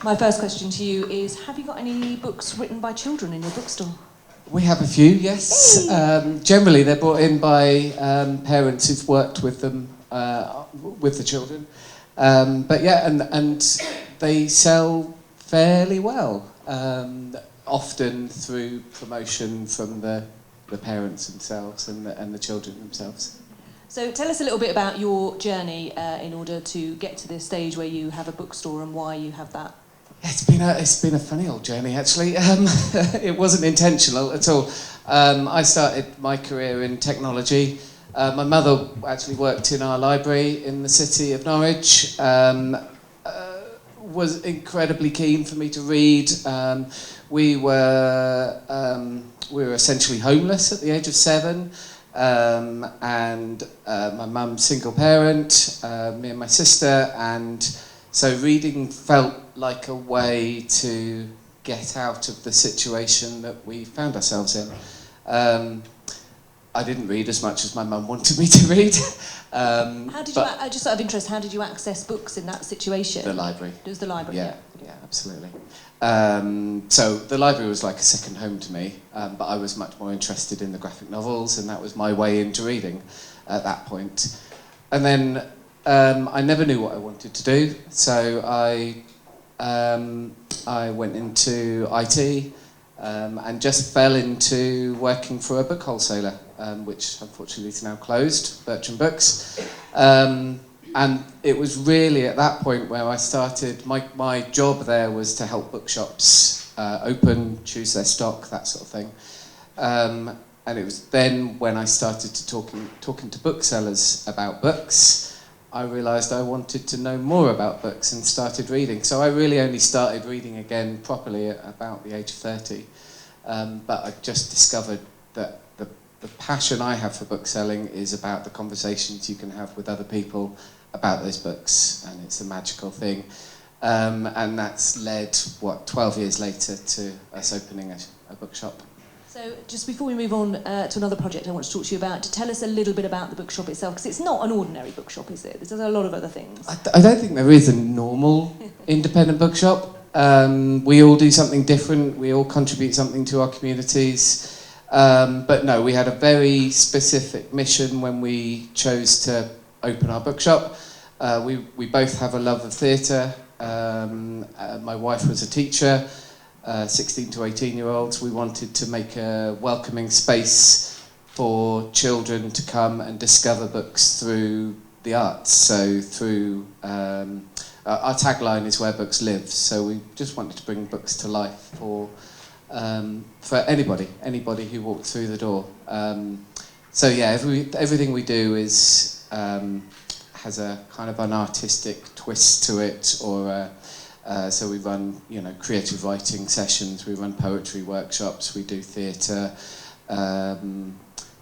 My first question to you is, have you got any books written by children in your bookstore? We have a few, yes. Generally, they're brought in by parents who've worked with them, with the children. But yeah, and they sell fairly well, often through promotion from the parents themselves and the children themselves. So tell us a little bit about your journey in order to get to this stage where you have a bookstore and why you have that. It's been a funny old journey, actually. It wasn't intentional at all. I started my career in technology. My mother actually worked in our library in the city of Norwich. Was incredibly keen for me to read. We were essentially homeless at the age of 7. And my mum, single parent, me and my sister, and so reading felt like a way to get out of the situation that we found ourselves in. I didn't read as much as my mum wanted me to read. How did you, just out of interest, how did you access books in that situation? The library. It was the library, yeah. Yeah, absolutely. So the library was like a second home to me, but I was much more interested in the graphic novels, and that was my way into reading at that point. And then I never knew what I wanted to do, so I went into IT and just fell into working for a book wholesaler, which unfortunately is now closed, Bertram Books. And it was really at that point where I started, my job there was to help bookshops open, choose their stock, that sort of thing. And it was then when I started talking to booksellers about books, I realised I wanted to know more about books and started reading. So I really only started reading again properly at about the age of 30. But I just discovered that the passion I have for book selling is about the conversations you can have with other people about those books, and it's a magical thing. And that's led, 12 years later to us opening a bookshop. So just before we move on to another project I want to talk to you about, to tell us a little bit about the bookshop itself, because it's not an ordinary bookshop, is it? There's a lot of other things. I don't think there is a normal independent bookshop. We all do something different, we all contribute something to our communities. But no, we had a very specific mission when we chose to open our bookshop. We both have a love of theatre. My wife was a teacher. 16 to 18-year-olds. We wanted to make a welcoming space for children to come and discover books through the arts. So through our tagline is "Where Books Live." So we just wanted to bring books to life for anybody who walked through the door. So yeah, everything we do is has a kind of an artistic twist to it, or so we run, creative writing sessions, we run poetry workshops, we do theatre.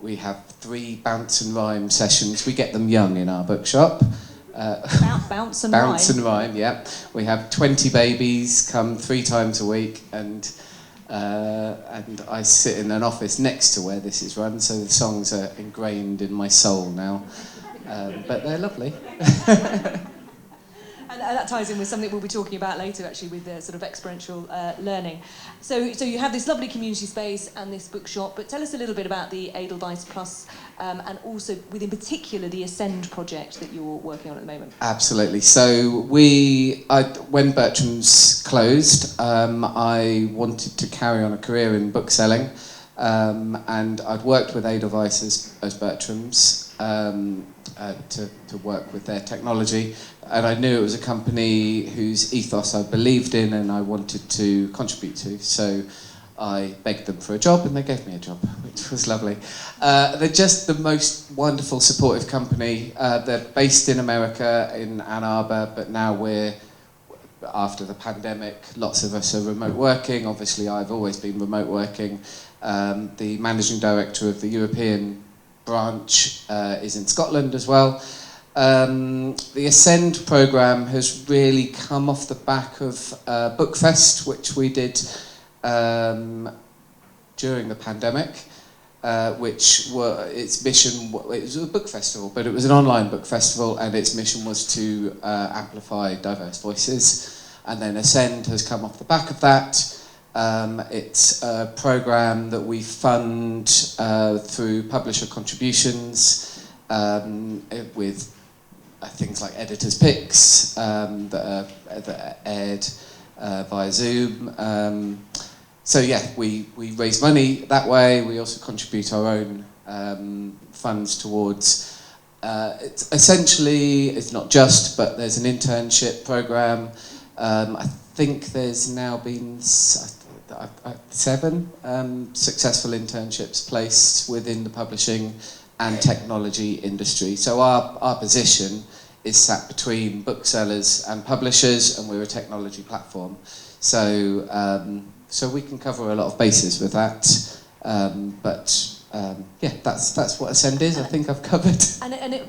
We have 3 bounce and rhyme sessions. We get them young in our bookshop. Bounce and Bounce rhyme. and rhyme, yeah. We have 20 babies come 3 times a week, and I sit in an office next to where this is run, so the songs are ingrained in my soul now. But they're lovely. And that ties in with something we'll be talking about later, actually, with the sort of experiential learning. So you have this lovely community space and this bookshop, but tell us a little bit about the Edelweiss Plus, and also, within particular, the Ascend project that you're working on at the moment. Absolutely. So when Bertram's closed, I wanted to carry on a career in bookselling, and I'd worked with Edelweiss as Bertram's to work with their technology. And I knew it was a company whose ethos I believed in and I wanted to contribute to. So I begged them for a job and they gave me a job, which was lovely. They're just the most wonderful, supportive company. They're based in America, in Ann Arbor, but now after the pandemic, lots of us are remote working. Obviously, I've always been remote working. The managing director of the European branch is in Scotland as well. The Ascend programme has really come off the back of Bookfest, which we did during the pandemic, its mission, it was a book festival, but it was an online book festival, and its mission was to amplify diverse voices. and then Ascend has come off the back of that. It's a programme that we fund through publisher contributions with things like editors' picks that are aired via Zoom. So yeah, we raise money that way. We also contribute our own funds towards. It's not just, but there's an internship programme. I think there's now been 7 successful internships placed within the publishing and technology industry. So our position is sat between booksellers and publishers, and we're a technology platform. So so we can cover a lot of bases with that. Yeah, that's what Ascend is. I think I've covered.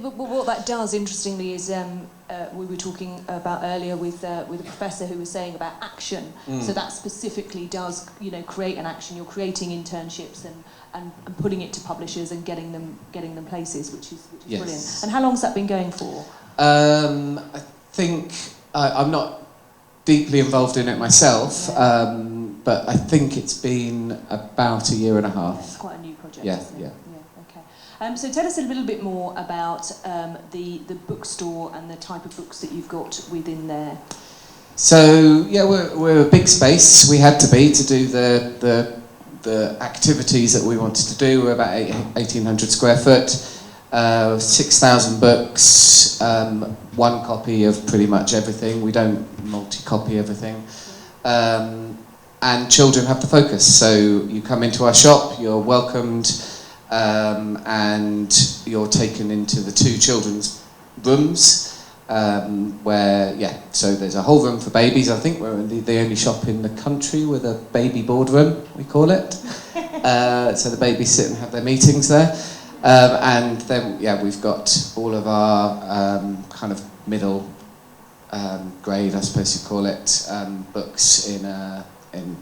What that does, interestingly, is we were talking about earlier with a professor who was saying about action. So that specifically does, create an action. You're creating internships and putting it to publishers and getting them places, which is Yes. brilliant. And how long's that been going for? I think I'm not deeply involved in it myself, but I think it's been about a year and a half. It's quite a new project. Yeah, isn't it? yeah. Okay. So tell us a little bit more about the bookstore and the type of books that you've got within there. So yeah, we're a big space. We had to be to do the activities that we wanted to do. We're about 1,800 square foot, 6,000 books, 1 copy of pretty much everything. We don't multi-copy everything. And children have the focus. So you come into our shop, you're welcomed, and you're taken into the 2 children's rooms, where, so there's a whole room for babies. I think we're the only shop in the country with a baby boardroom, we call it. So the babies sit and have their meetings there. And then, we've got all of our kind of middle grade, I suppose you'd call it, books in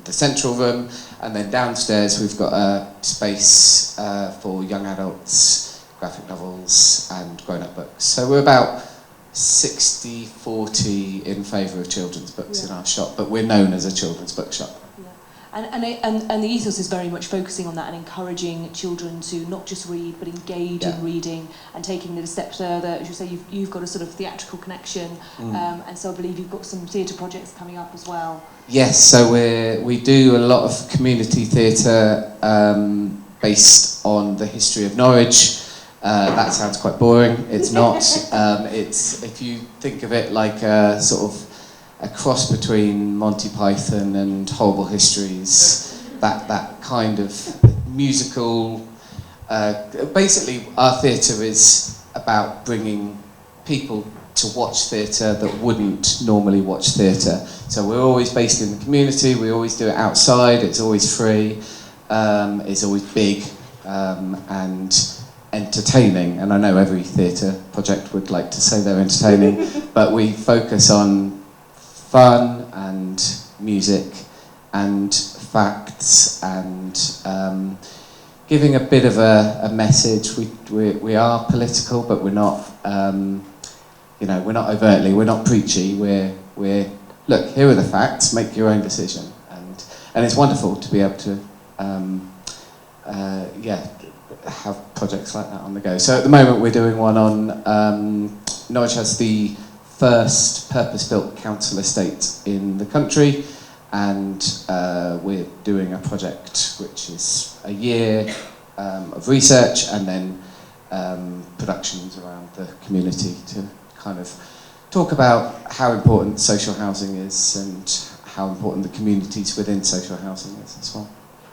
the central room, and then downstairs we've got a space for young adults, graphic novels and grown-up books. So we're about 60-40 in favour of children's books in our shop, but we're known as a children's bookshop. And the ethos is very much focusing on that and encouraging children to not just read but engage in reading and taking it a step further. As you say, you've got a sort of theatrical connection, and so I believe you've got some theatre projects coming up as well. Yes, so we do a lot of community theatre based on the history of Norwich. That sounds quite boring. It's not. It's, if you think of it like a sort of a cross between Monty Python and Horrible Histories, that kind of musical. Basically, our theatre is about bringing people to watch theatre that wouldn't normally watch theatre. So we're always based in the community. We always do it outside. It's always free. It's always big and entertaining. And I know every theatre project would like to say they're entertaining, but we focus on fun and music and facts and giving a bit of a message. We are political, but we're not. We're not overtly. We're not preachy. We're look. Here are the facts. Make your own decision. And it's wonderful to be able to have projects like that on the go. So at the moment we're doing one on Norwich has the first purpose-built council estate in the country, and we're doing a project which is a year of research and then productions around the community to kind of talk about how important social housing is and how important the communities within social housing is as well.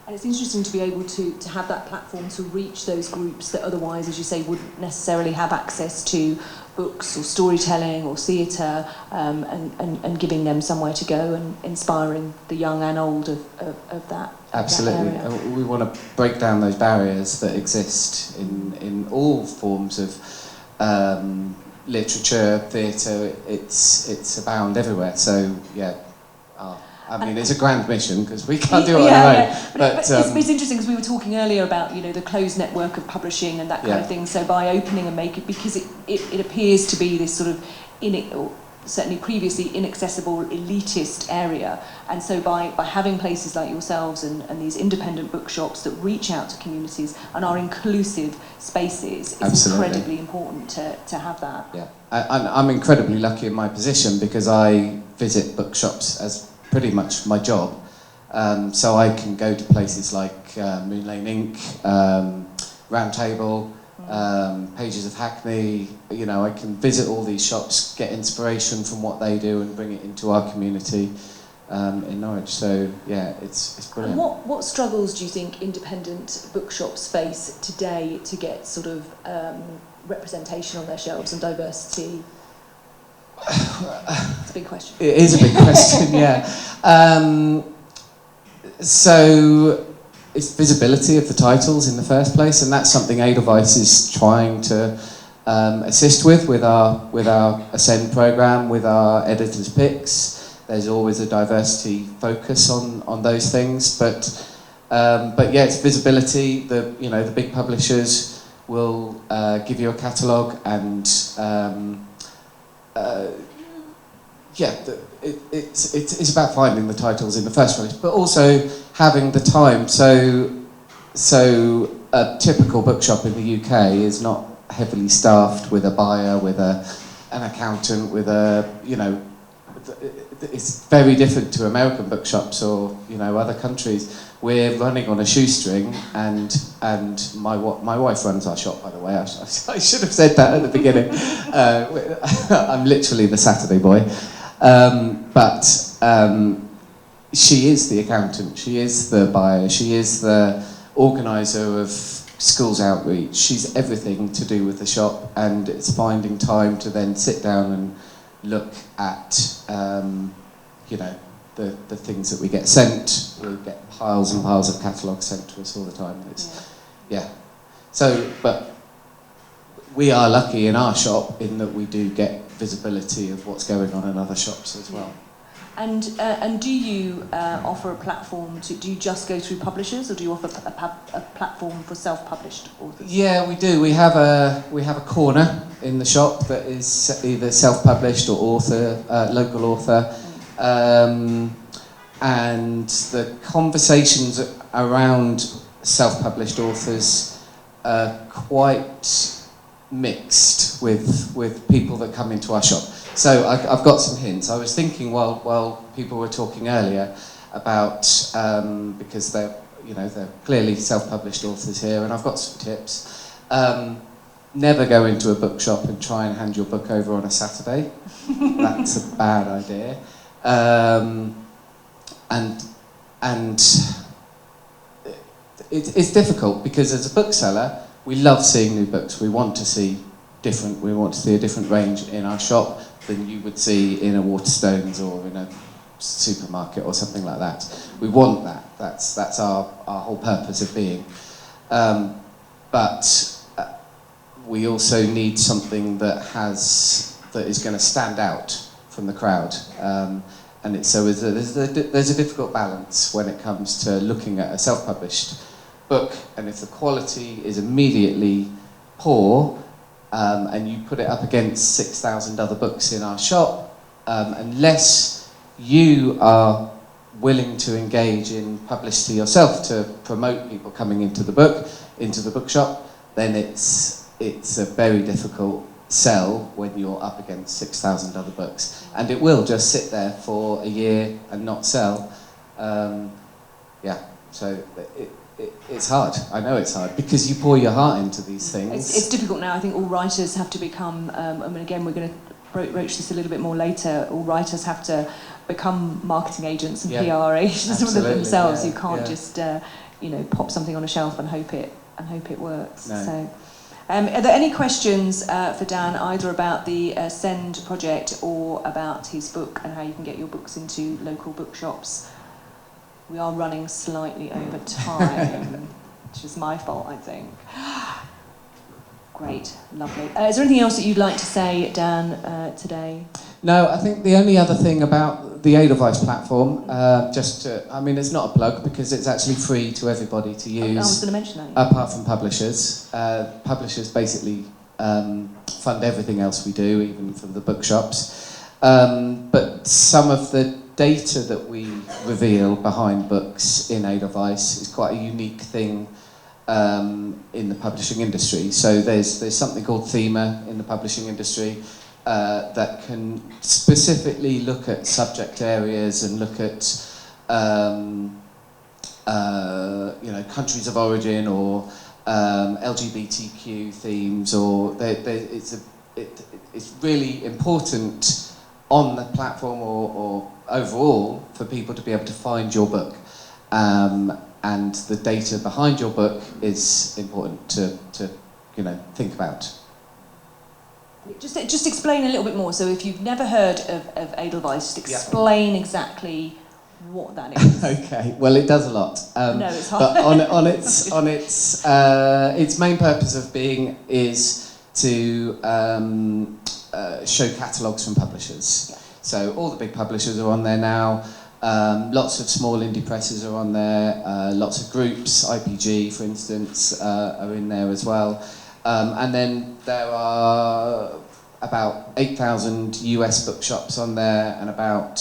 And it's interesting to be able to have that platform to reach those groups that otherwise, as you say, wouldn't necessarily have access to books or storytelling or theatre, and giving them somewhere to go and inspiring the young and old of that. Absolutely. That area. We want to break down those barriers that exist in all forms of literature, theatre. It's abound everywhere. So I mean, it's a grand mission because we can't do it on our own. But it's interesting because we were talking earlier about the closed network of publishing and that kind of thing. So by opening and making, because it appears to be this sort of certainly previously inaccessible, elitist area. And so by having places like yourselves and these independent bookshops that reach out to communities and are inclusive spaces, it's Absolutely. incredibly important to have that. Yeah, I'm incredibly lucky in my position because I visit bookshops as pretty much my job. So I can go to places like Moon Lane Inc., Round Table, Pages of Hackney. You know, I can visit all these shops, get inspiration from what they do and bring it into our community in Norwich. So yeah, it's brilliant. And what struggles do you think independent bookshops face today to get sort of representation on their shelves and diversity? It's a big question. It is a big question, yeah. So it's visibility of the titles in the first place, and that's something Edelweiss is trying to assist with our Ascend programme, with our editors' picks. There's always a diversity focus on those things, but yeah, it's visibility. The big publishers will give you a catalogue, and it's about finding the titles in the first place, but also having the time. So a typical bookshop in the UK is not heavily staffed with a buyer, with an accountant, with it's very different to American bookshops or other countries. We're running on a shoestring, and my wife runs our shop, by the way. I should have said that at the beginning. I'm literally the Saturday boy. But she is the accountant, she is the buyer, she is the organiser of schools outreach. She's everything to do with the shop, and it's finding time to then sit down and look at the things that we get sent. We get piles and piles of catalogues sent to us all the time. So, but we are lucky in our shop in that we do get visibility of what's going on in other shops as well. And do you offer a platform do you just go through publishers, or do you offer a platform for self-published authors? Yeah, we do. We have a corner in the shop that is either self-published or local author. And the conversations around self-published authors are quite mixed with people that come into our shop. So I've got some hints. I was thinking while people were talking earlier about because they're clearly self-published authors here, and I've got some tips. Never go into a bookshop and try and hand your book over on a Saturday. That's a bad idea. And it's difficult because as a bookseller, we love seeing new books. We want to see a different range in our shop than you would see in a Waterstones or in a supermarket or something like that. We want that. That's our whole purpose of being. But we also need something that is going to stand out from the crowd. And there's a difficult balance when it comes to looking at a self-published book, and if the quality is immediately poor, and you put it up against 6,000 other books in our shop, unless you are willing to engage in publicity yourself to promote people coming into the bookshop, then it's a very difficult sell when you're up against 6,000 other books, and it will just sit there for a year and not sell. So it's hard. I know it's hard because you pour your heart into these things. It's difficult now. I think all writers have to become, again, we're going to broach this a little bit more later, all writers have to become marketing agents and PR agents themselves. You can't just pop something on a shelf and hope it works. No. So, are there any questions for Dan, either about the Send project or about his book and how you can get your books into local bookshops? We are running slightly over time, which is my fault, I think. Great, lovely. Is there anything else that you'd like to say, Dan, today? No, I think the only other thing about the Edelweiss platform, it's not a plug because it's actually free to everybody to use. I was going to mention that. Apart from publishers. Publishers basically fund everything else we do, even from the bookshops. But some of the data that we reveal behind books in Edelweiss is quite a unique thing in the publishing industry. So there's something called thema in the publishing industry that can specifically look at subject areas and look at countries of origin or LGBTQ themes, or it's really important on the platform or overall for people to be able to find your book. And the data behind your book is important to think about. Just explain a little bit more. So if you've never heard of Edelweiss, just explain exactly what that is. Okay, well it does a lot. No, it's hard. But on its main purpose of being is to show catalogues from publishers. Yeah. So all the big publishers are on there now. Lots of small indie presses are on there. Lots of groups, IPG for instance, are in there as well. And then there are about 8,000 US bookshops on there and about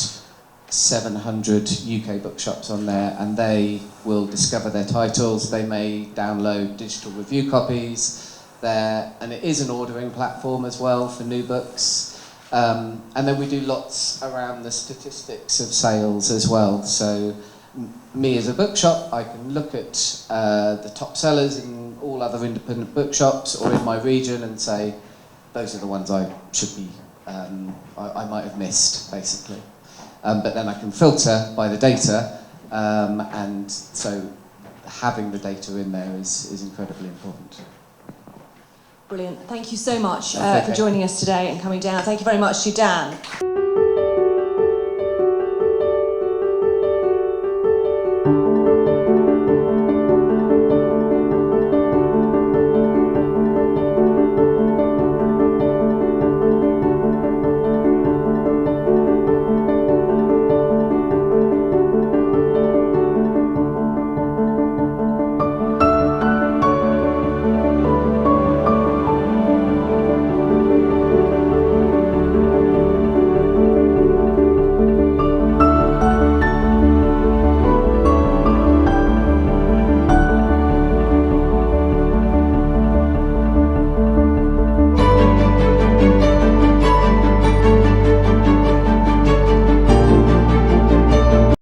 700 UK bookshops on there, and they will discover their titles. They may download digital review copies there, and it is an ordering platform as well for new books. And then we do lots around the statistics of sales as well. So me as a bookshop, I can look at the top sellers in all other independent bookshops or in my region and say, those are the ones I should be, I might have missed, basically. But then I can filter by the data, and so having the data in there is incredibly important. Brilliant. Thank you so much for joining us today and coming down. Thank you very much to Dan.